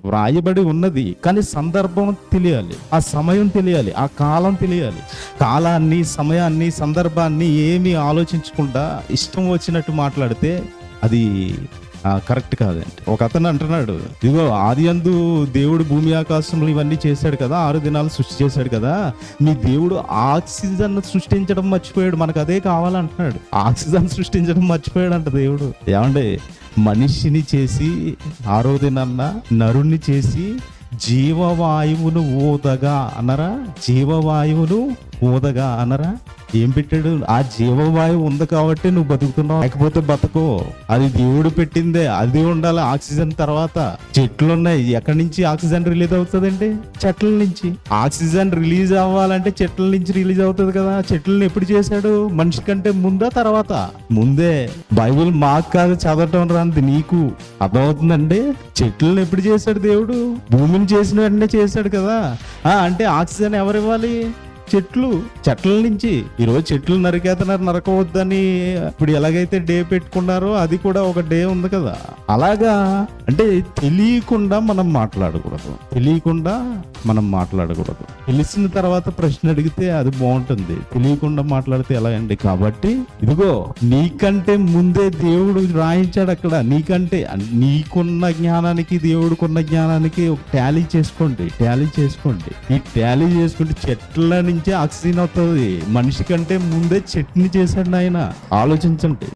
వ్రాయబడి ఉన్నది. కానీ సందర్భం తెలియాలి, ఆ సమయం తెలియాలి, ఆ కాలం తెలియాలి. కాలాన్ని, సమయాన్ని, సందర్భాన్ని ఏమీ ఆలోచించకుండా ఇష్టం వచ్చినట్టు మాట్లాడితే అది కరెక్ట్ కాదండి. ఒక అతను అంటున్నాడు, ఇదిగో ఆదియందు దేవుడు భూమి ఆకాశములు ఇవన్నీ చేశాడు కదా, 6 దినాలు సృష్టి చేశాడు కదా, మీ దేవుడు ఆక్సిజన్ సృష్టించడం మర్చిపోయాడు, మనకు అదే కావాలంటున్నాడు. ఆక్సిజన్ సృష్టించడం మర్చిపోయాడు అంట దేవుడు. ఏమండి, మనిషిని చేసి 6వ దినాన్న నరుణ్ణి చేసి జీవవాయువును ఊదగా అన్నరా? జీవవాయువును ఊదగా అన్నరా? ఏం పెట్టాడు? ఆ జీవవాయువు ఉంది కాబట్టి నువ్వు బతుకుతున్నావు, లేకపోతే బతకో. అది దేవుడు పెట్టిందే, అది ఉండాలి. ఆక్సిజన్ తర్వాత చెట్లు ఉన్నాయి, ఎక్కడి నుంచి ఆక్సిజన్ రిలీజ్ అవుతుందండి? చెట్ల నుంచి. ఆక్సిజన్ రిలీజ్ అవ్వాలంటే చెట్ల నుంచి రిలీజ్ అవుతుంది కదా. చెట్లను ఎప్పుడు చేశాడు? మనిషి కంటే ముందా తర్వాత? ముందే. బైబిల్ మాకు కాదు చదవటం రాంది, నీకు అర్థమవుతుందండి. చెట్లను ఎప్పుడు చేశాడు దేవుడు? భూమిని చేసిన వెంటనే చేశాడు కదా. అంటే ఆక్సిజన్ ఎవరు ఇవ్వాలి? చెట్ల నుంచి. ఈరోజు చెట్లు నరికేస్తున్నారు, నరకవద్దని ఇప్పుడు ఎలాగైతే డే పెట్టుకున్నారో అది కూడా ఒక డే ఉంది కదా. అలాగా అంటే తెలియకుండా మనం మాట్లాడకూడదు, తెలిసిన తర్వాత ప్రశ్న అడిగితే అది బాగుంటుంది. తెలియకుండా మాట్లాడితే ఎలా అండి? కాబట్టి ఇదిగో నీకంటే ముందే దేవుడు రాయించాడు అక్కడ. నీకున్న జ్ఞానానికి దేవుడికున్న జ్ఞానానికి ఒక టాలీ చేసుకోండి. ఈ టాలీ చేసుకుంటే చెట్ల నుంచే ఆక్సిజన్ అవుతుంది. మనిషి కంటే ముందే చెట్టుని చేశాడు ఆయన. ఆలోచించండి.